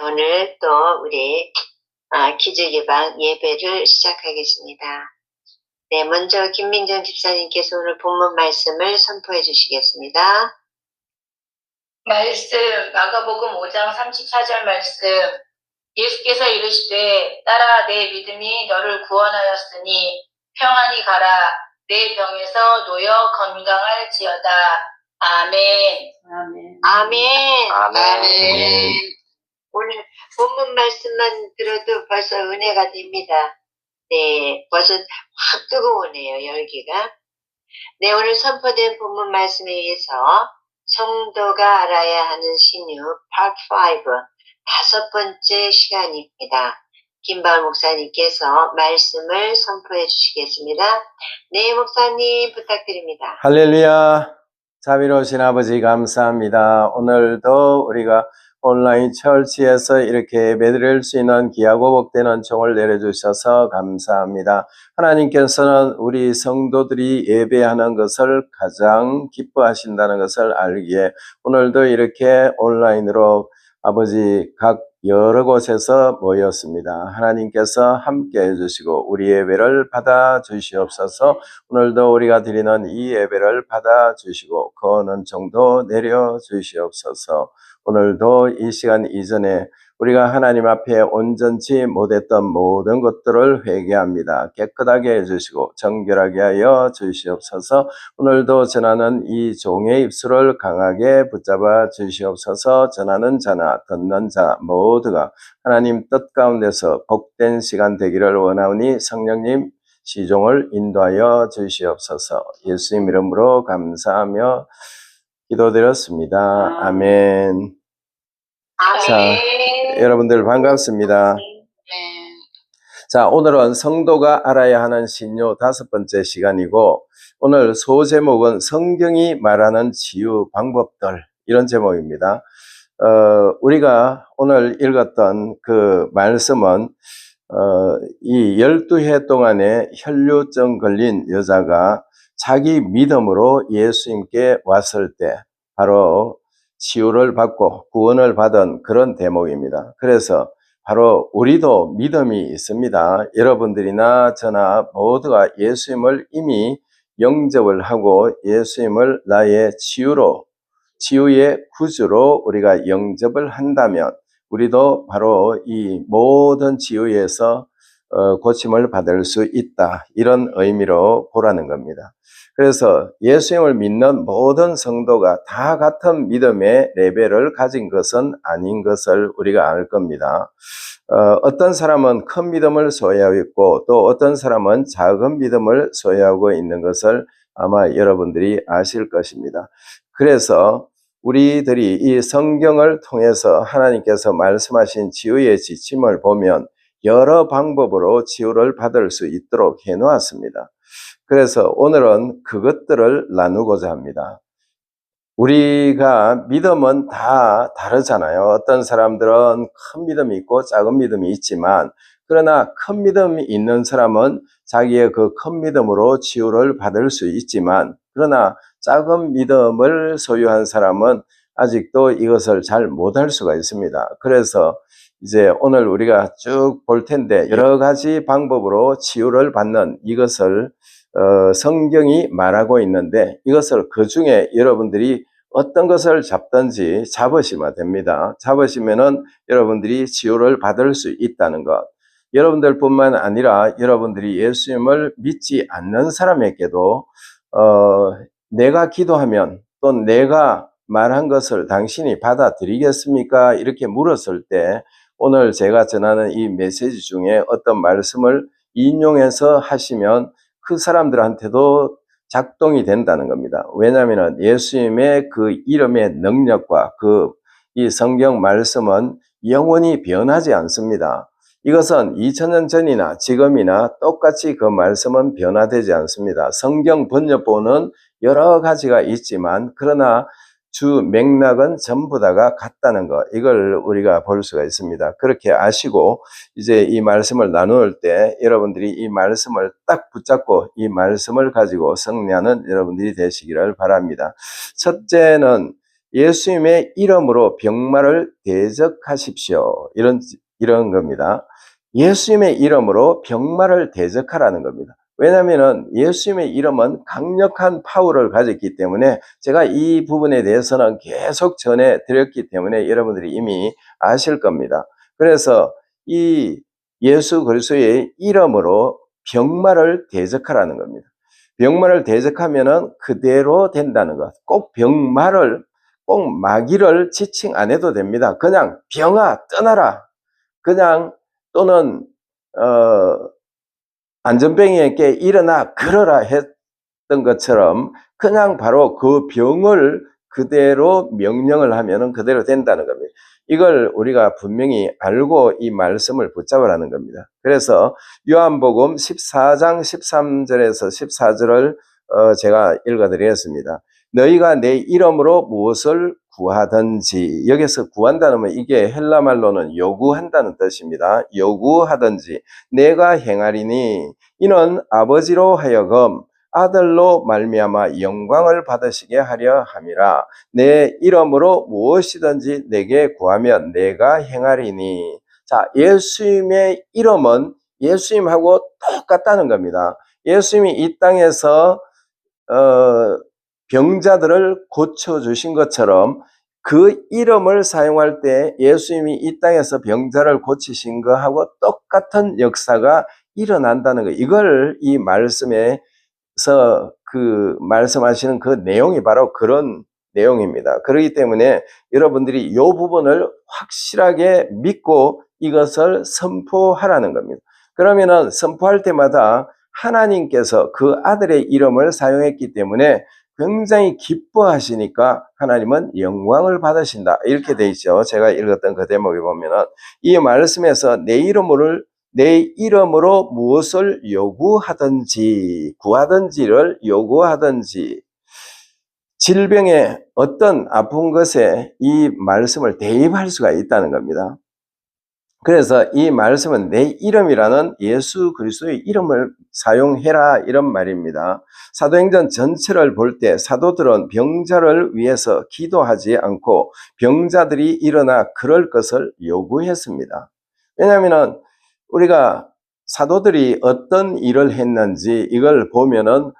오늘 또 우리 기저예방 예배를 시작하겠습니다. 네, 먼저 김민정 집사님께서 오늘 본문 말씀을 선포해 주시겠습니다. 말씀 마가복음 5장 34절 말씀. 예수께서 이르시되 딸아 내 믿음이 너를 구원하였으니 평안히 가라. 내 병에서 놓여 건강할지어다. 아멘. 아멘. 아멘. 아멘. 오늘 본문 말씀만 들어도 벌써 은혜가 됩니다. 네, 벌써 확 뜨거우네요, 열기가. 네, 오늘 선포된 본문 말씀에 의해서 성도가 알아야 하는 신유 파트 5 다섯 번째 시간입니다. 김바울 목사님께서 말씀을 선포해 주시겠습니다. 네, 목사님 부탁드립니다. 할렐루야. 자비로우신 아버지 감사합니다. 오늘도 우리가 온라인 철치에서 이렇게 예배드릴 수 있는 귀하고 복되는 종을 내려주셔서 감사합니다. 하나님께서는 우리 성도들이 예배하는 것을 가장 기뻐하신다는 것을 알기에 오늘도 이렇게 온라인으로 아버지 각 여러 곳에서 모였습니다. 하나님께서 함께 해주시고 우리 예배를 받아 주시옵소서. 오늘도 우리가 드리는 이 예배를 받아 주시고 거는 정도 내려 주시옵소서. 오늘도 이 시간 이전에 우리가 하나님 앞에 온전치 못했던 모든 것들을 회개합니다. 깨끗하게 해주시고 정결하게 하여 주시옵소서. 오늘도 전하는 이 종의 입술을 강하게 붙잡아 주시옵소서. 전하는 자나 듣는 자 모두가 하나님 뜻 가운데서 복된 시간 되기를 원하오니 성령님 시종을 인도하여 주시옵소서. 예수님 이름으로 감사하며 기도드렸습니다. 아멘. 자, 여러분들 반갑습니다. 자, 오늘은 성도가 알아야 하는 신유 다섯 번째 시간이고 오늘 소제목은 성경이 말하는 치유 방법들, 이런 제목입니다. 우리가 오늘 읽었던 그 말씀은 이 12해 동안에 혈류증 걸린 여자가 자기 믿음으로 예수님께 왔을 때 바로 치유를 받고 구원을 받은 그런 대목입니다. 그래서 바로 우리도 믿음이 있습니다. 여러분들이나 저나 모두가 예수님을 이미 영접을 하고 예수님을 나의 치유의 구주로 우리가 영접을 한다면 우리도 바로 이 모든 치유에서 고침을 받을 수 있다, 이런 의미로 보라는 겁니다. 그래서 예수님을 믿는 모든 성도가 다 같은 믿음의 레벨을 가진 것은 아닌 것을 우리가 알 겁니다. 어떤 사람은 큰 믿음을 소유하고 있고 또 어떤 사람은 작은 믿음을 소유하고 있는 것을 아마 여러분들이 아실 것입니다. 그래서 우리들이 이 성경을 통해서 하나님께서 말씀하신 치유의 지침을 보면 여러 방법으로 치유를 받을 수 있도록 해놓았습니다. 그래서 오늘은 그것들을 나누고자 합니다. 우리가 믿음은 다 다르잖아요. 어떤 사람들은 큰 믿음이 있고 작은 믿음이 있지만 그러나 큰 믿음이 있는 사람은 자기의 그 큰 믿음으로 치유를 받을 수 있지만 그러나 작은 믿음을 소유한 사람은 아직도 이것을 잘 못할 수가 있습니다. 그래서 이제 오늘 우리가 쭉 볼 텐데 여러 가지 방법으로 치유를 받는 이것을 성경이 말하고 있는데 이것을 그 중에 여러분들이 어떤 것을 잡든지 잡으시면 됩니다. 잡으시면은 여러분들이 치유를 받을 수 있다는 것. 여러분들뿐만 아니라 여러분들이 예수님을 믿지 않는 사람에게도 내가 기도하면 또 내가 말한 것을 당신이 받아들이겠습니까? 이렇게 물었을 때 오늘 제가 전하는 이 메시지 중에 어떤 말씀을 인용해서 하시면 그 사람들한테도 작동이 된다는 겁니다. 왜냐하면 예수님의 그 이름의 능력과 이 성경 말씀은 영원히 변하지 않습니다. 이것은 2000년 전이나 지금이나 똑같이 그 말씀은 변화되지 않습니다. 성경 번역본은 여러 가지가 있지만 그러나 주 맥락은 전부 다가 같다는 것, 이걸 우리가 볼 수가 있습니다. 그렇게 아시고 이제 이 말씀을 나눌 때 여러분들이 이 말씀을 딱 붙잡고 이 말씀을 가지고 승리하는 여러분들이 되시기를 바랍니다. 첫째는 예수님의 이름으로 병마를 대적하십시오. 이런 겁니다. 예수님의 이름으로 병마를 대적하라는 겁니다. 왜냐하면 예수님의 이름은 강력한 파워를 가졌기 때문에 제가 이 부분에 대해서는 계속 전해드렸기 때문에 여러분들이 이미 아실 겁니다. 그래서 이 예수 그리스도의 이름으로 병마를 대적하라는 겁니다. 병마를 대적하면은 그대로 된다는 것. 꼭 마귀를 지칭 안 해도 됩니다. 그냥 병아 떠나라. 그냥 또는 안전병이에게 일어나 걸어라 했던 것처럼 그냥 바로 그 병을 그대로 명령을 하면은 그대로 된다는 겁니다. 이걸 우리가 분명히 알고 이 말씀을 붙잡으라는 겁니다. 그래서 요한복음 14장 13절에서 14절을 제가 읽어드리겠습니다. 너희가 내 이름으로 무엇을 구하든지, 여기서 구한다는 건 이게 헬라 말로는 요구한다는 뜻입니다. 요구하든지 내가 행하리니 이는 아버지로 하여금 아들로 말미암아 영광을 받으시게 하려 함이라. 내 이름으로 무엇이든지 내게 구하면 내가 행하리니. 자, 예수님의 이름은 예수님하고 똑같다는 겁니다. 예수님이 이 땅에서 병자들을 고쳐주신 것처럼 그 이름을 사용할 때 예수님이 이 땅에서 병자를 고치신 것하고 똑같은 역사가 일어난다는 거. 이걸 이 말씀에서 그 말씀하시는 그 내용이 바로 그런 내용입니다. 그렇기 때문에 여러분들이 이 부분을 확실하게 믿고 이것을 선포하라는 겁니다. 그러면은 선포할 때마다 하나님께서 그 아들의 이름을 사용했기 때문에 굉장히 기뻐하시니까 하나님은 영광을 받으신다. 이렇게 돼 있죠. 제가 읽었던 그 대목에 보면은 이 말씀에서 내 이름으로 무엇을 요구하든지 구하든지를 요구하든지 질병의 어떤 아픈 것에 이 말씀을 대입할 수가 있다는 겁니다. 그래서 이 말씀은 내 이름이라는 예수 그리스도의 이름을 사용해라 이런 말입니다. 사도행전 전체를 볼 때 사도들은 병자를 위해서 기도하지 않고 병자들이 일어나 그럴 것을 요구했습니다. 왜냐하면 우리가 사도들이 어떤 일을 했는지 이걸 보면은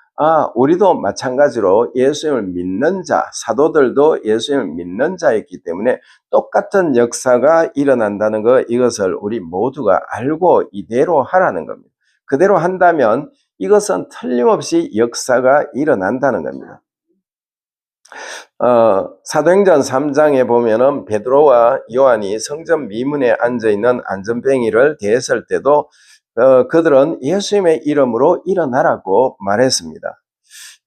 우리도 마찬가지로 예수님을 믿는 자, 사도들도 예수님을 믿는 자였기 때문에 똑같은 역사가 일어난다는 것, 이것을 우리 모두가 알고 이대로 하라는 겁니다. 그대로 한다면 이것은 틀림없이 역사가 일어난다는 겁니다. 사도행전 3장에 보면은 베드로와 요한이 성전 미문에 앉아있는 안전뱅이를 대했을 때도 그들은 예수님의 이름으로 일어나라고 말했습니다.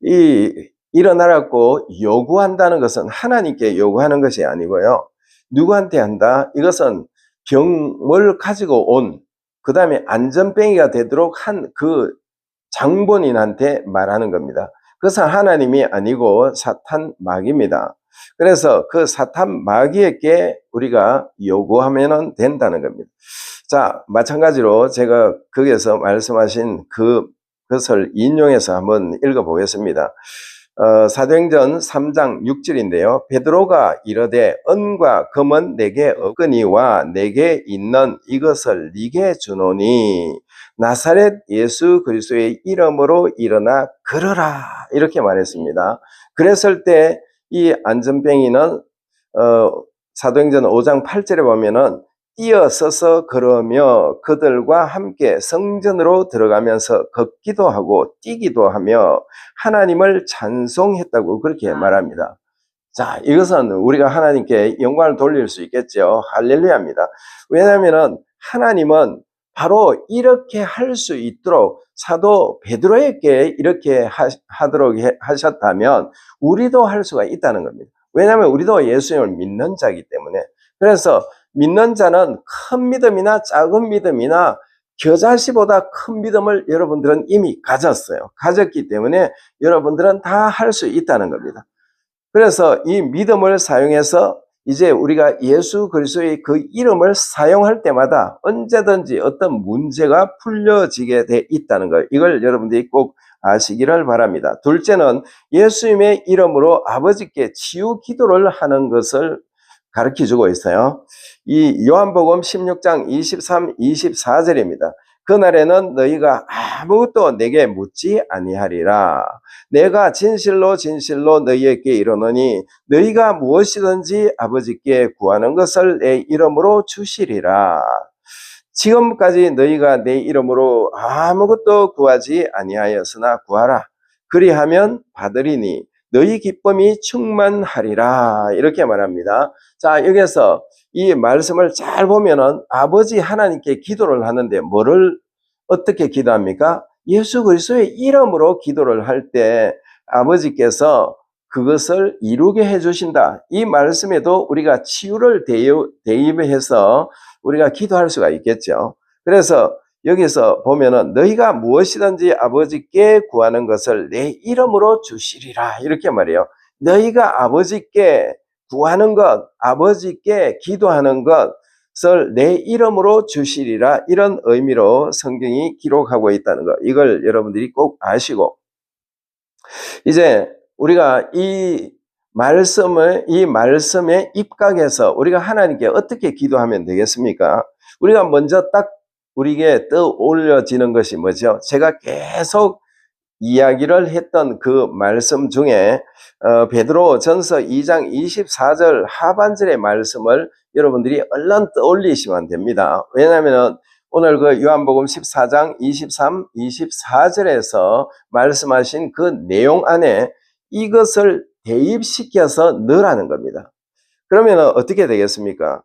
이 일어나라고 요구한다는 것은 하나님께 요구하는 것이 아니고요. 누구한테 한다? 이것은 병을 가지고 온, 그 다음에 안전뱅이가 되도록 한 그 장본인한테 말하는 겁니다. 그것은 하나님이 아니고 사탄 마귀입니다. 그래서 그 사탄 마귀에게 우리가 요구하면 된다는 겁니다. 자, 마찬가지로 제가 거기에서 말씀하신 그것을 인용해서 한번 읽어보겠습니다. 사도행전 3장 6절인데요. 베드로가 이르되 은과 금은 내게 없거니와 내게 있는 이것을 네게 주노니 나사렛 예수 그리스도의 이름으로 일어나 걸어라 이렇게 말했습니다. 그랬을 때 이 안전뱅이는 사도행전 5장 8절에 보면은 뛰어서서 걸으며 그들과 함께 성전으로 들어가면서 걷기도 하고 뛰기도 하며 하나님을 찬송했다고 그렇게 말합니다. 자, 이것은 우리가 하나님께 영광을 돌릴 수 있겠죠. 할렐루야입니다. 왜냐하면 하나님은 바로 이렇게 할 수 있도록 사도 베드로에게 이렇게 하도록 하셨다면 우리도 할 수가 있다는 겁니다. 왜냐하면 우리도 예수님을 믿는 자이기 때문에. 그래서 믿는 자는 큰 믿음이나 작은 믿음이나 겨자씨보다 큰 믿음을 여러분들은 이미 가졌어요. 가졌기 때문에 여러분들은 다 할 수 있다는 겁니다. 그래서 이 믿음을 사용해서 이제 우리가 예수 그리스도의 그 이름을 사용할 때마다 언제든지 어떤 문제가 풀려지게 돼 있다는 거예요. 이걸 여러분들이 꼭 아시기를 바랍니다. 둘째는 예수님의 이름으로 아버지께 치유 기도를 하는 것을 가르쳐주고 있어요. 이 요한복음 16장 23, 24절입니다. 그날에는 너희가 아무것도 내게 묻지 아니하리라. 내가 진실로 진실로 너희에게 이르노니 너희가 무엇이든지 아버지께 구하는 것을 내 이름으로 주시리라. 지금까지 너희가 내 이름으로 아무것도 구하지 아니하였으나 구하라. 그리하면 받으리니 너희 기쁨이 충만하리라. 이렇게 말합니다. 자, 여기서 이 말씀을 잘 보면은 아버지 하나님께 기도를 하는데 뭐를 어떻게 기도합니까? 예수 그리스도의 이름으로 기도를 할 때 아버지께서 그것을 이루게 해주신다. 이 말씀에도 우리가 치유를 대입해서 우리가 기도할 수가 있겠죠. 그래서 여기서 보면은 너희가 무엇이든지 아버지께 구하는 것을 내 이름으로 주시리라. 이렇게 말해요. 너희가 아버지께 구하는 것, 아버지께 기도하는 것을 내 이름으로 주시리라. 이런 의미로 성경이 기록하고 있다는 것. 이걸 여러분들이 꼭 아시고, 이제 우리가 이 말씀에 입각해서 우리가 하나님께 어떻게 기도하면 되겠습니까? 우리가 먼저 딱 우리에게 떠올려지는 것이 뭐죠? 제가 계속 이야기를 했던 그 말씀 중에 베드로 전서 2장 24절 하반절의 말씀을 여러분들이 얼른 떠올리시면 됩니다. 왜냐하면 오늘 그 요한복음 14장 23, 24절에서 말씀하신 그 내용 안에 이것을 대입시켜서 넣으라는 겁니다. 그러면 어떻게 되겠습니까?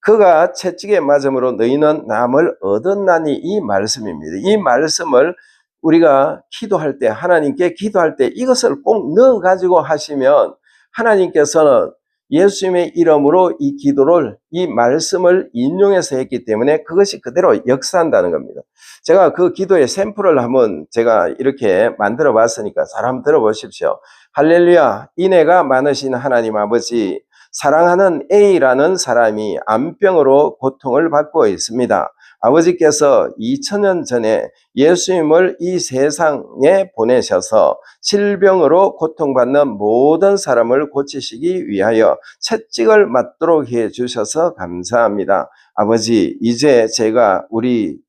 그가 채찍에 맞음으로 너희는 남을 얻었나니, 이 말씀입니다. 이 말씀을 우리가 기도할 때, 하나님께 기도할 때 이것을 꼭 넣어가지고 하시면 하나님께서는 예수님의 이름으로 이 기도를, 이 말씀을 인용해서 했기 때문에 그것이 그대로 역사한다는 겁니다. 제가 그 기도의 샘플을 한번 제가 이렇게 만들어 봤으니까 잘 한번 들어보십시오. 할렐루야. 인애가 많으신 하나님 아버지, 사랑하는 A라는 사람이 암병으로 고통을 받고 있습니다. 아버지께서 2000년 전에 예수님을 이 세상에 보내셔서 질병으로 고통받는 모든 사람을 고치시기 위하여 채찍을 맞도록 해주셔서 감사합니다. 아버지, 이제 제가 우리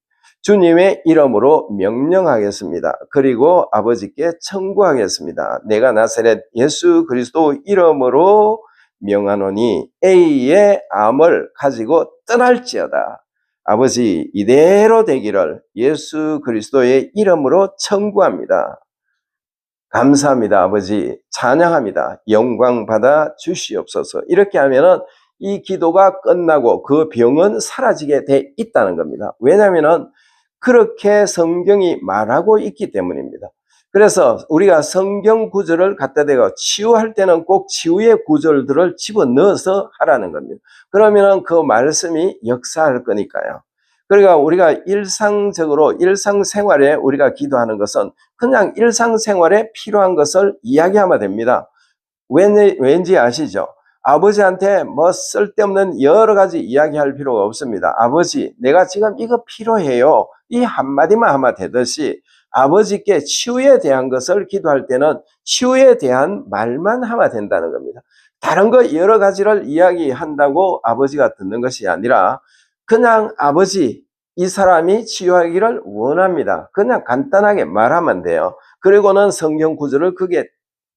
주님의 이름으로 명령하겠습니다. 그리고 아버지께 청구하겠습니다. 내가 나사렛 예수 그리스도 이름으로 명하노니 A의 암을 가지고 떠날지어다. 아버지, 이대로 되기를 예수 그리스도의 이름으로 청구합니다. 감사합니다. 아버지, 찬양합니다. 영광 받아 주시옵소서. 이렇게 하면은 이 기도가 끝나고 그 병은 사라지게 돼 있다는 겁니다. 왜냐하면은 그렇게 성경이 말하고 있기 때문입니다. 그래서 우리가 성경 구절을 갖다 대고 치유할 때는 꼭 치유의 구절들을 집어넣어서 하라는 겁니다. 그러면 그 말씀이 역사할 거니까요. 그러니까 우리가 일상적으로 일상생활에 우리가 기도하는 것은 그냥 일상생활에 필요한 것을 이야기하면 됩니다. 왠지 아시죠? 아버지한테 뭐 쓸데없는 여러 가지 이야기할 필요가 없습니다. 아버지, 내가 지금 이거 필요해요. 이 한마디만 하면 되듯이 아버지께 치유에 대한 것을 기도할 때는 치유에 대한 말만 하면 된다는 겁니다. 다른 거 여러 가지를 이야기한다고 아버지가 듣는 것이 아니라 그냥 아버지, 이 사람이 치유하기를 원합니다. 그냥 간단하게 말하면 돼요. 그리고는 성경 구절을 그게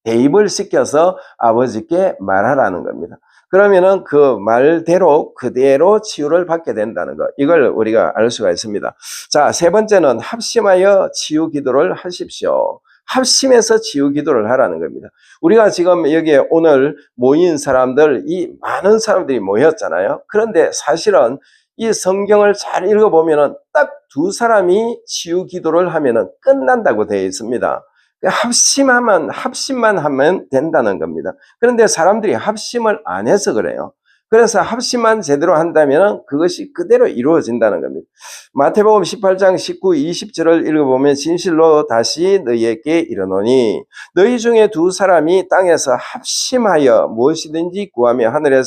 대입을 시켜서 아버지께 말하라는 겁니다. 그러면은 그 말대로 그대로 치유를 받게 된다는 것, 이걸 우리가 알 수가 있습니다. 자, 세 번째는 합심하여 치유 기도를 하십시오. 합심해서 치유 기도를 하라는 겁니다. 우리가 지금 여기에 오늘 모인 사람들, 이 많은 사람들이 모였잖아요. 그런데 사실은 이 성경을 잘 읽어보면은 딱 두 사람이 치유 기도를 하면은 끝난다고 되어 있습니다. 합심만 하면 된다는 겁니다. 그런데 사람들이 합심을 안 해서 그래요. 그래서 합심만 제대로 한다면 그것이 그대로 이루어진다는 겁니다. 마태복음 18장 19, 20절을 읽어보면 진실로 다시 너희에게 이르노니 너희 중에 두 사람이 땅에서 합심하여 무엇이든지 구하며 하늘에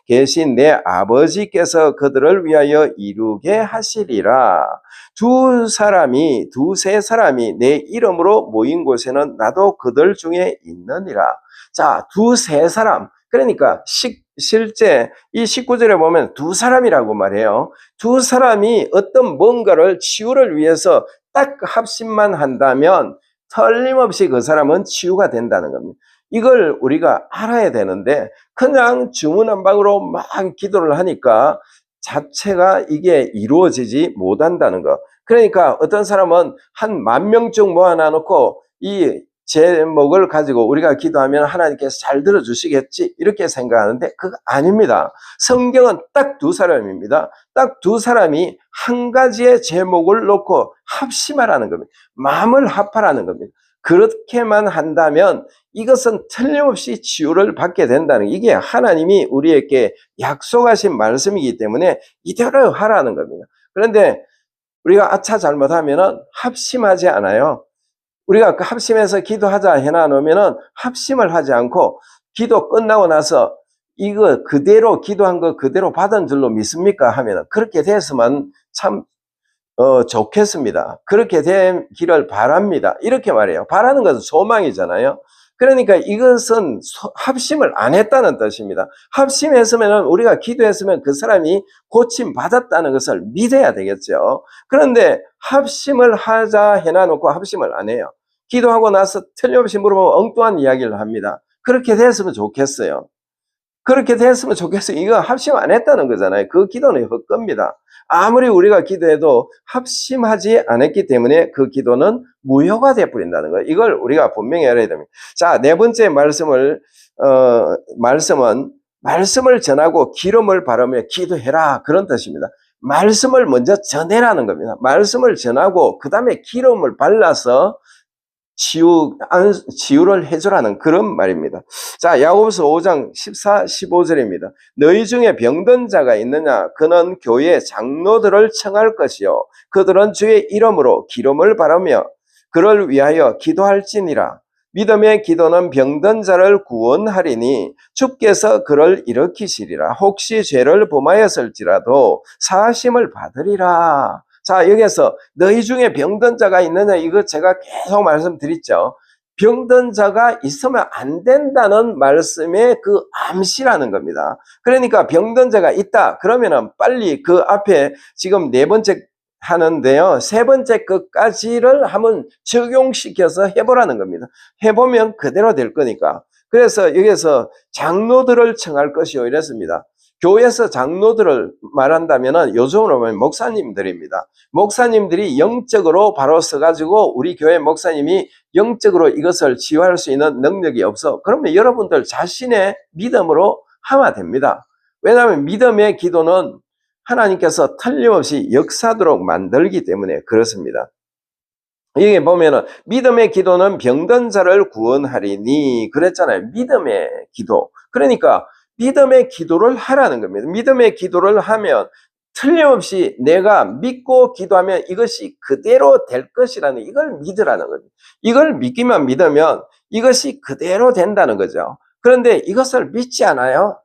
계신 내 아버지께서 그들을 위하여 이루게 하시리라. 두세 사람이 내 이름으로 모인 곳에는 나도 그들 중에 있느니라. 자, 두세 사람. 그러니까 실제 이 19절에 보면 두 사람이라고 말해요. 두 사람이 어떤 뭔가를 치유를 위해서 딱 합심만 한다면 틀림없이 그 사람은 치유가 된다는 겁니다. 이걸 우리가 알아야 되는데 그냥 주문한방으로 막 기도를 하니까 자체가 이게 이루어지지 못한다는 거. 그러니까 어떤 사람은 한 10,000명쯤 모아놔놓고 이 제목을 가지고 우리가 기도하면 하나님께서 잘 들어주시겠지 이렇게 생각하는데 그거 아닙니다. 성경은 딱 두 사람입니다. 딱 두 사람이 한 가지의 제목을 놓고 합심하라는 겁니다. 마음을 합하라는 겁니다. 그렇게만 한다면 이것은 틀림없이 치유를 받게 된다는, 이게 하나님이 우리에게 약속하신 말씀이기 때문에 이대로 하라는 겁니다. 그런데 우리가 아차 잘못하면은 합심하지 않아요. 우리가 그 합심해서 기도하자 해놔놓으면은 합심을 하지 않고 기도 끝나고 나서 이거 그대로 기도한 거 그대로 받은 줄로 믿습니까? 하면은 그렇게 됐으면 참 좋겠습니다. 그렇게 되기를 바랍니다. 이렇게 말해요. 바라는 것은 소망이잖아요. 그러니까 이것은 합심을 안 했다는 뜻입니다. 합심했으면 우리가 기도했으면 그 사람이 고침 받았다는 것을 믿어야 되겠죠. 그런데 합심을 하자 해놔놓고 합심을 안 해요. 기도하고 나서 틀림없이 물어보면 엉뚱한 이야기를 합니다. 그렇게 됐으면 좋겠어요. 그렇게 됐으면 좋겠어요. 이거 합심 안 했다는 거잖아요. 그 기도는 헛겁니다. 아무리 우리가 기도해도 합심하지 않았기 때문에 그 기도는 무효가 되어버린다는 거예요. 이걸 우리가 분명히 알아야 됩니다. 자, 네 번째 말씀은 말씀을 전하고 기름을 바르며 기도해라, 그런 뜻입니다. 말씀을 먼저 전해라는 겁니다. 말씀을 전하고 그 다음에 기름을 발라서 치유를 해주라는 그런 말입니다. 자, 야고보서 5장 14, 15절입니다. 너희 중에 병든 자가 있느냐? 그는 교회 장로들을 청할 것이요 그들은 주의 이름으로 기름을 바르며 그를 위하여 기도할지니라. 믿음의 기도는 병든 자를 구원하리니 주께서 그를 일으키시리라. 혹시 죄를 범하였을지라도 사하심을 받으리라. 자, 여기서 너희 중에 병든 자가 있느냐, 이거 제가 계속 말씀드렸죠. 병든 자가 있으면 안 된다는 말씀의 그 암시라는 겁니다. 그러니까 병든 자가 있다 그러면은 빨리 그 앞에 지금 네 번째 하는데요, 세 번째 것까지를 한번 적용시켜서 해보라는 겁니다. 해보면 그대로 될 거니까. 그래서 여기서 장로들을 청할 것이요 이랬습니다. 교회에서 장로들을 말한다면 요즘으로 보면 목사님들입니다. 목사님들이 영적으로 바로 서가지고 우리 교회 목사님이 영적으로 이것을 치유할 수 있는 능력이 없어. 그러면 여러분들 자신의 믿음으로 하면 됩니다. 왜냐하면 믿음의 기도는 하나님께서 틀림없이 역사하도록 만들기 때문에 그렇습니다. 여기 보면은 믿음의 기도는 병든 자를 구원하리니 그랬잖아요. 믿음의 기도. 그러니까 믿음의 기도를 하라는 겁니다. 믿음의 기도를 하면 틀림없이 내가 믿고 기도하면 이것이 그대로 될 것이라는, 이걸 믿으라는 거죠. 이걸 믿기만 믿으면 이것이 그대로 된다는 거죠. 그런데 이것을 믿지 않아요.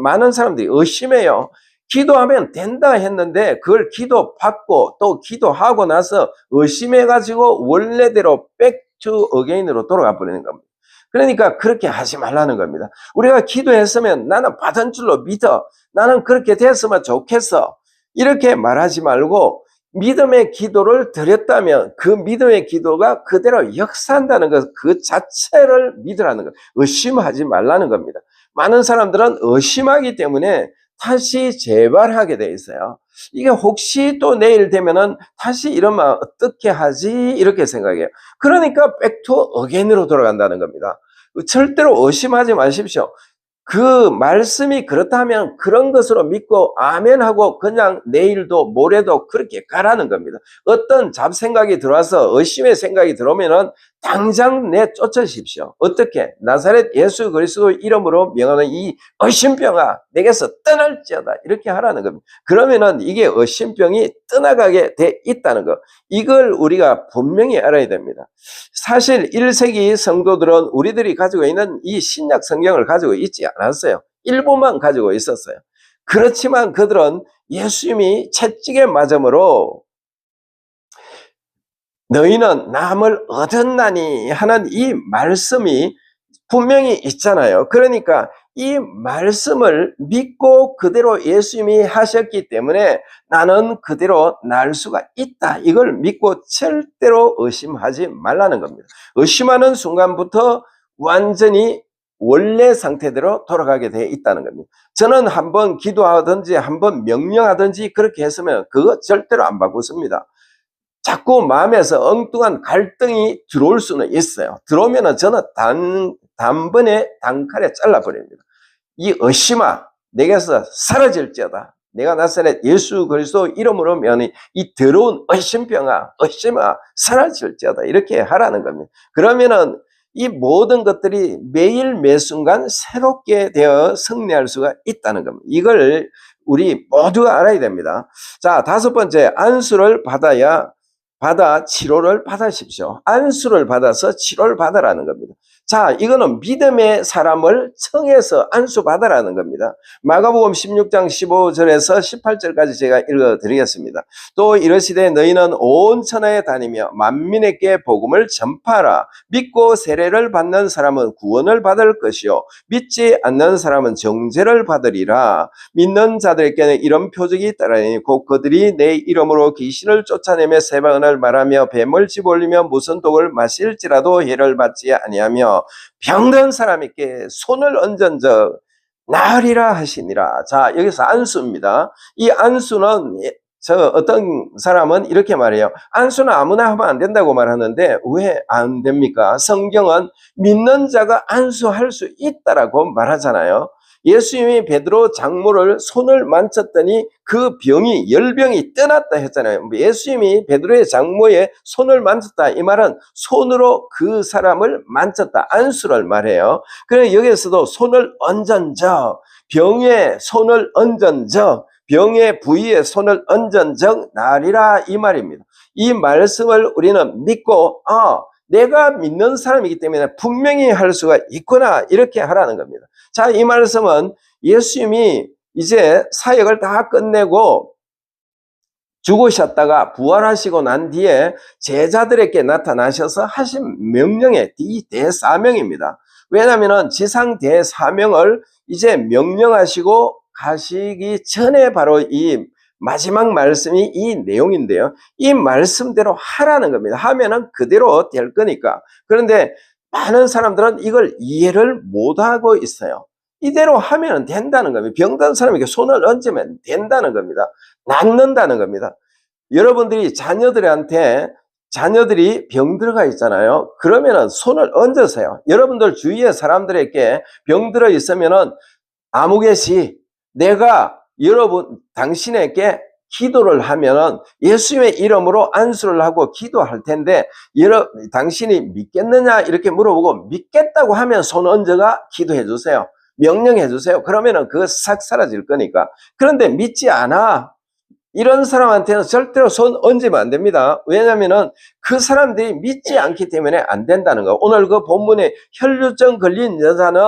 많은 사람들이 의심해요. 기도하면 된다 했는데 그걸 기도받고 또 기도하고 나서 의심해가지고 원래대로 백투 어게인으로 돌아가 버리는 겁니다. 그러니까 그렇게 하지 말라는 겁니다. 우리가 기도했으면 나는 받은 줄로 믿어, 나는 그렇게 됐으면 좋겠어, 이렇게 말하지 말고 믿음의 기도를 드렸다면 그 믿음의 기도가 그대로 역사한다는 것, 그 자체를 믿으라는 것, 의심하지 말라는 겁니다. 많은 사람들은 의심하기 때문에 다시 재발하게 돼 있어요. 이게 혹시 또 내일 되면은 다시 이러면 어떻게 하지, 이렇게 생각해요. 그러니까 백투 어게인으로 돌아간다는 겁니다. 절대로 의심하지 마십시오. 그 말씀이 그렇다면 그런 것으로 믿고 아멘하고 그냥 내일도 모레도 그렇게 가라는 겁니다. 어떤 잡생각이 들어와서 의심의 생각이 들어오면은 당장 내쫓으십시오. 어떻게? 나사렛 예수 그리스도 이름으로 명하는 이 의심병아 내게서 떠날지어다. 이렇게 하라는 겁니다. 그러면은 이게 의심병이 떠나가게 돼 있다는 거. 이걸 우리가 분명히 알아야 됩니다. 사실 1세기 성도들은 우리들이 가지고 있는 이 신약 성경을 가지고 있지 않았어요. 일부만 가지고 있었어요. 그렇지만 그들은 예수님이 채찍에 맞음으로 너희는 남을 얻었나니 하는 이 말씀이 분명히 있잖아요. 그러니까 이 말씀을 믿고 그대로 예수님이 하셨기 때문에 나는 그대로 날 수가 있다. 이걸 믿고 절대로 의심하지 말라는 겁니다. 의심하는 순간부터 완전히 원래 상태대로 돌아가게 돼 있다는 겁니다. 저는 한번 기도하든지 한번 명령하든지 그렇게 했으면 그거 절대로 안 바꾸습니다. 자꾸 마음에서 엉뚱한 갈등이 들어올 수는 있어요. 들어오면은 저는 단번에 단칼에 잘라버립니다. 이 의심아 내게서 사라질지어다. 내가 나사렛 예수 그리스도 이름으로 면이 이 더러운 의심병아 사라질지어다. 이렇게 하라는 겁니다. 그러면은 이 모든 것들이 매일 매순간 새롭게 되어 승리할 수가 있다는 겁니다. 이걸 우리 모두가 알아야 됩니다. 자, 5번째, 안수를 받아 치료를 받으십시오. 안수를 받아서 치료를 받으라는 겁니다. 자, 이거는 믿음의 사람을 청해서 안수 받으라는 겁니다. 마가복음 16장 15절에서 18절까지 제가 읽어드리겠습니다. 또 이르시되 너희는 온 천하에 다니며 만민에게 복음을 전파하라. 믿고 세례를 받는 사람은 구원을 받을 것이요 믿지 않는 사람은 정죄를 받으리라. 믿는 자들에게는 이런 표적이 따르니 곧 그들이 내 이름으로 귀신을 쫓아내며 새방언을 말하며 뱀을 집어올리며 무슨 독을 마실지라도 해를 받지 아니하며 병든 사람에게 손을 얹은 적 나으리라 하시니라. 자, 여기서 안수입니다. 이 안수는 어떤 사람은 이렇게 말해요. 안수는 아무나 하면 안 된다고 말하는데 왜 안 됩니까? 성경은 믿는 자가 안수할 수 있다라고 말하잖아요. 예수님이 베드로 장모를 손을 만졌더니 그 병이 열병이 떠났다 했잖아요. 예수님이 베드로의 장모의 손을 만졌다 이 말은 손으로 그 사람을 만졌다 안수를 말해요. 그래서 여기에서도 손을 얹은 적 병에 손을 얹은 적 병의 부위에 손을 얹은 적 나으리라 이 말입니다. 이 말씀을 우리는 믿고 내가 믿는 사람이기 때문에 분명히 할 수가 있구나 이렇게 하라는 겁니다. 자, 이 말씀은 예수님이 이제 사역을 다 끝내고 죽으셨다가 부활하시고 난 뒤에 제자들에게 나타나셔서 하신 명령의 이 대사명입니다. 왜냐하면 지상 대사명을 이제 명령하시고 가시기 전에 바로 이 마지막 말씀이 이 내용인데요. 이 말씀대로 하라는 겁니다. 하면은 그대로 될 거니까. 그런데 많은 사람들은 이걸 이해를 못하고 있어요. 이대로 하면 된다는 겁니다. 병든 사람에게 손을 얹으면 된다는 겁니다. 낫는다는 겁니다. 여러분들이 자녀들이 병 들어가 있잖아요. 그러면은 손을 얹으세요. 여러분들 주위의 사람들에게 병 들어 있으면은 아무개시 내가 당신에게 기도를 하면은 예수님의 이름으로 안수를 하고 기도할 텐데 당신이 믿겠느냐 이렇게 물어보고 믿겠다고 하면 손 얹어가 기도해 주세요. 명령해 주세요. 그러면은 그거 싹 사라질 거니까. 그런데 믿지 않아. 이런 사람한테는 절대로 손 얹으면 안 됩니다. 왜냐면은 그 사람들이 믿지 않기 때문에 안 된다는 거. 오늘 그 본문에 혈루증 걸린 여자는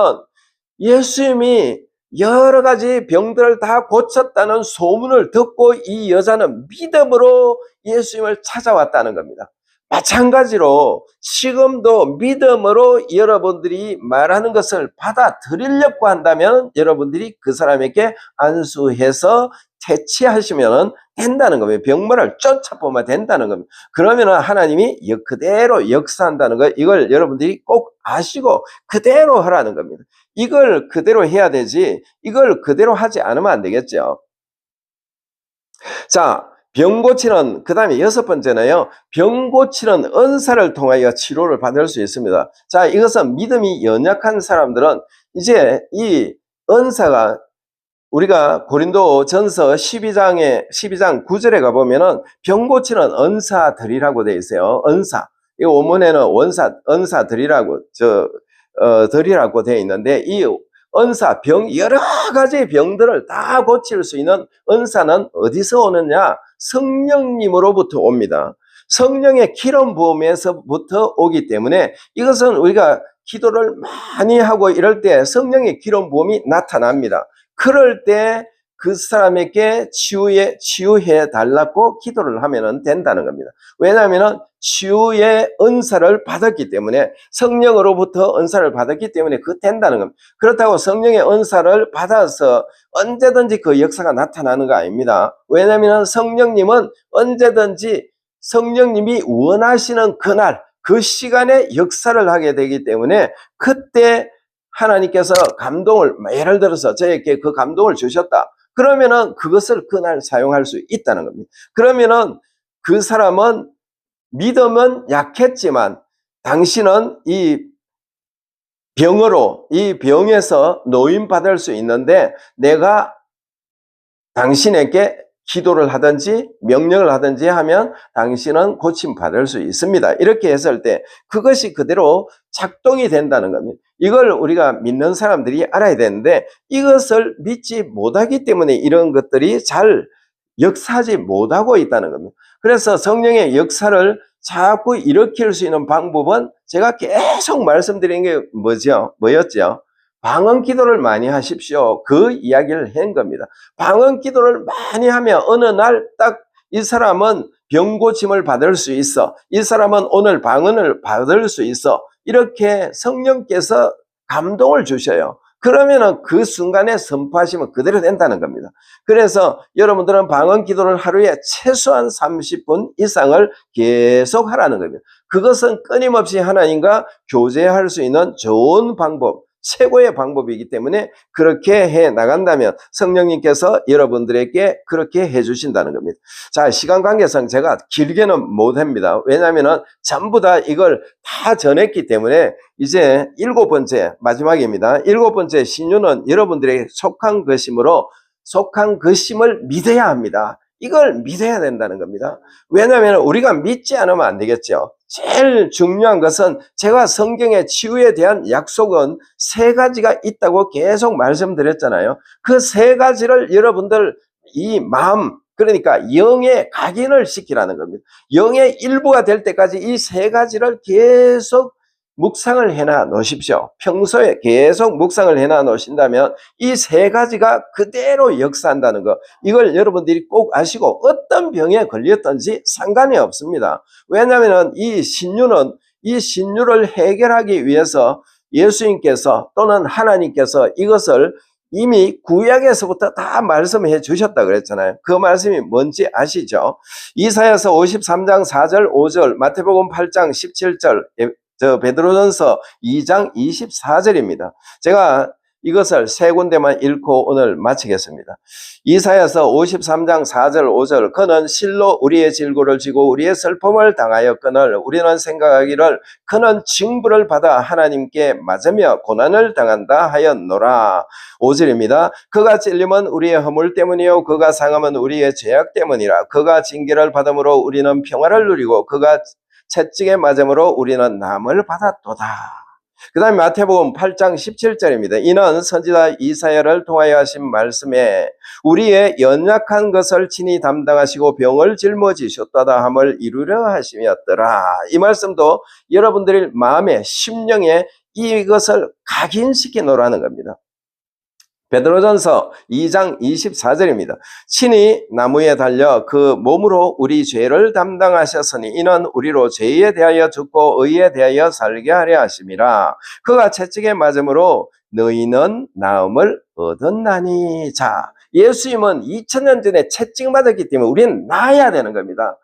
예수님이 여러 가지 병들을 다 고쳤다는 소문을 듣고 이 여자는 믿음으로 예수님을 찾아왔다는 겁니다. 마찬가지로 지금도 믿음으로 여러분들이 말하는 것을 받아들이려고 한다면 여러분들이 그 사람에게 안수해서 퇴치하시면 된다는 겁니다. 병魔을 쫓아보면 된다는 겁니다. 그러면 하나님이 그대로 역사한다는 거 이걸 여러분들이 꼭 아시고 그대로 하라는 겁니다. 이걸 그대로 해야 되지 이걸 그대로 하지 않으면 안 되겠죠. 자, 병 고치는 그 다음에 6번째는요. 병 고치는 은사를 통하여 치료를 받을 수 있습니다. 자, 이것은 믿음이 연약한 사람들은 이제 이 은사가 우리가 고린도 전서 12장 9절에 가보면은 병 고치는 은사들이라고 되어 있어요. 은사. 이 원문에는 은사들이라고, 들이라고 되어 있는데, 이 은사, 여러 가지 병들을 다 고칠 수 있는 은사는 어디서 오느냐? 성령님으로부터 옵니다. 성령의 기름 부음에서부터 오기 때문에 이것은 우리가 기도를 많이 하고 이럴 때 성령의 기름 부음이 나타납니다. 그럴 때 그 사람에게 치유해 달라고 기도를 하면 된다는 겁니다. 왜냐하면 치유의 은사를 받았기 때문에, 성령으로부터 은사를 받았기 때문에 그 된다는 겁니다. 그렇다고 성령의 은사를 받아서 언제든지 그 역사가 나타나는 거 아닙니다. 왜냐하면 성령님은 언제든지 성령님이 원하시는 그날, 그 시간에 역사를 하게 되기 때문에, 그때 하나님께서 감동을, 예를 들어서 저에게 그 감동을 주셨다. 그러면은 그것을 그날 사용할 수 있다는 겁니다. 그러면은 그 사람은 믿음은 약했지만 당신은 이 병으로, 이 병에서 노인받을 수 있는데, 내가 당신에게 기도를 하든지 명령을 하든지 하면 당신은 고침받을 수 있습니다. 이렇게 했을 때 그것이 그대로 작동이 된다는 겁니다. 이걸 우리가 믿는 사람들이 알아야 되는데, 이것을 믿지 못하기 때문에 이런 것들이 잘 역사하지 못하고 있다는 겁니다. 그래서 성령의 역사를 자꾸 일으킬 수 있는 방법은 제가 계속 말씀드린 게 뭐였죠? 방언 기도를 많이 하십시오. 그 이야기를 한 겁니다. 방언 기도를 많이 하면 어느 날 딱 이 사람은 병 고침을 받을 수 있어. 이 사람은 오늘 방언을 받을 수 있어. 이렇게 성령께서 감동을 주셔요. 그러면은 그 순간에 선포하시면 그대로 된다는 겁니다. 그래서 여러분들은 방언 기도를 하루에 최소한 30분 이상을 계속 하라는 겁니다. 그것은 끊임없이 하나님과 교제할 수 있는 좋은 방법, 최고의 방법이기 때문에 그렇게 해 나간다면 성령님께서 여러분들에게 그렇게 해 주신다는 겁니다. 자, 시간 관계상 제가 길게는 못합니다. 왜냐하면 전부 다 이걸 다 전했기 때문에 이제 7번째 마지막입니다. 7번째 신유는 여러분들에게 속한 것이므로 속한 것임을 믿어야 합니다. 이걸 믿어야 된다는 겁니다. 왜냐하면 우리가 믿지 않으면 안 되겠죠. 제일 중요한 것은, 제가 성경의 치유에 대한 약속은 3가지가 있다고 계속 말씀드렸잖아요. 그 3가지를 여러분들 이 마음, 그러니까 영의 각인을 시키라는 겁니다. 영의 일부가 될 때까지 이 3가지를 계속 묵상을 해놔 놓으십시오. 평소에 계속 묵상을 해놔 놓으신다면 이 3가지가 그대로 역사한다는 거, 이걸 여러분들이 꼭 아시고 어떤 병에 걸렸든지 상관이 없습니다. 왜냐하면 이 신유를 해결하기 위해서 예수님께서 또는 하나님께서 이것을 이미 구약에서부터 다 말씀해 주셨다 그랬잖아요. 그 말씀이 뭔지 아시죠? 이사야서 53장 4절 5절, 마태복음 8장 17절, 베드로전서 2장 24절입니다. 제가 이것을 3군데만 읽고 오늘 마치겠습니다. 이사야서 53장 4절 5절, 그는 실로 우리의 질고를 지고 우리의 슬픔을 당하였거늘 우리는 생각하기를 그는 징벌을 받아 하나님께 맞으며 고난을 당한다 하였노라. 5절입니다. 그가 찔림은 우리의 허물 때문이요 그가 상함은 우리의 죄악 때문이라. 그가 징계를 받음으로 우리는 평화를 누리고 그가 채찍에 맞음으로 우리는 남을 받았도다. 그 다음에 마태복음 8장 17절입니다. 이는 선지자 이사야를 통하여 하신 말씀에 우리의 연약한 것을 친히 담당하시고 병을 짊어지셨다다 함을 이루려 하심이었더라. 이 말씀도 여러분들의 마음에, 심령에 이것을 각인시켜 놓으라는 겁니다. 베드로전서 2장 24절입니다. 친히 나무에 달려 그 몸으로 우리 죄를 담당하셨으니 이는 우리로 죄에 대하여 죽고 의에 대하여 살게 하려 하심이라. 그가 채찍에 맞음으로 너희는 나음을 얻었나니. 자, 예수님은 2000년 전에 채찍 맞았기 때문에 우리는 나아야 되는 겁니다.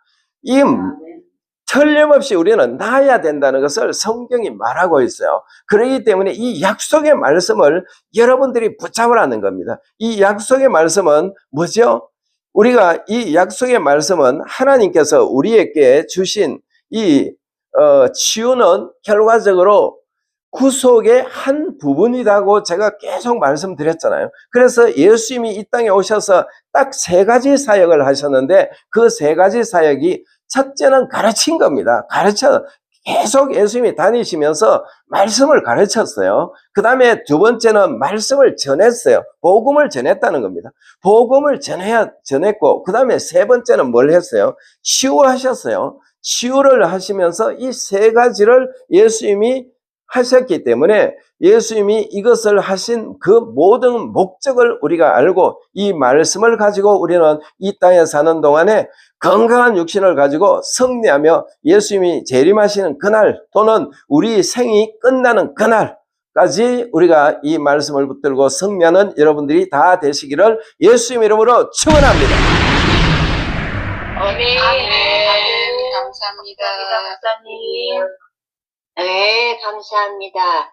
틀림없이 우리는 나아야 된다는 것을 성경이 말하고 있어요. 그렇기 때문에 이 약속의 말씀을 여러분들이 붙잡으라는 겁니다. 이 약속의 말씀은 뭐죠? 우리가 이 약속의 말씀은 하나님께서 우리에게 주신 이 치유는 결과적으로 구속의 한 부분이라고 제가 계속 말씀드렸잖아요. 그래서 예수님이 이 땅에 오셔서 딱 3가지 사역을 하셨는데 그 3가지 사역이 첫째는 가르친 겁니다. 계속 예수님이 다니시면서 말씀을 가르쳤어요. 그 다음에 두 번째는 말씀을 전했어요. 복음을 전했다는 겁니다. 복음을 전했고, 그 다음에 세 번째는 뭘 했어요? 치유하셨어요. 치유를 하시면서 이 세 가지를 예수님이 하셨기 때문에 예수님이 이것을 하신 그 모든 목적을 우리가 알고 이 말씀을 가지고 우리는 이 땅에 사는 동안에 건강한 육신을 가지고 승리하며 예수님이 재림하시는 그날 또는 우리 생이 끝나는 그날까지 우리가 이 말씀을 붙들고 승리하는 여러분들이 다 되시기를 예수님 이름으로 축원합니다. 아멘. 아멘. 감사합니다. 목사님. 네, 감사합니다.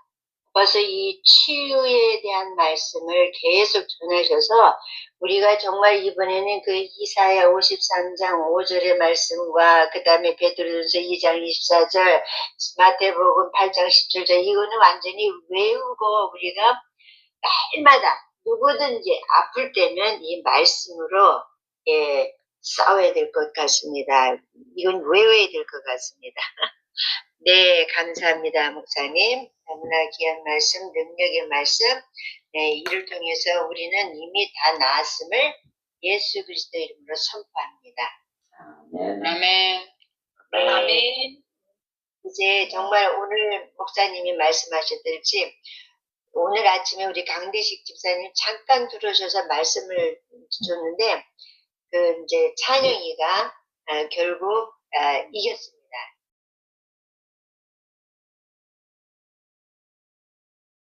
벌써 이 치유에 대한 말씀을 계속 전하셔서 우리가 정말 이번에는 그 이사야 53장 5절의 말씀과 그 다음에 베드로전서 2장 24절, 마태복음 8장 17절 이거는 완전히 외우고 우리가 날마다 누구든지 아플 때면 이 말씀으로 싸워야 될 것 같습니다. 이건 외워야 될 것 같습니다. 네, 감사합니다, 목사님. 너무나 귀한 말씀, 능력의 말씀. 네, 이를 통해서 우리는 이미 다 나았음을 예수 그리스도 이름으로 선포합니다. 아멘. 네. 아멘. 이제 정말 오늘 목사님이 말씀하셨듯이 오늘 아침에 우리 강대식 집사님 잠깐 들어오셔서 말씀을 줬는데 이제 찬영이가 결국 이겼습니다.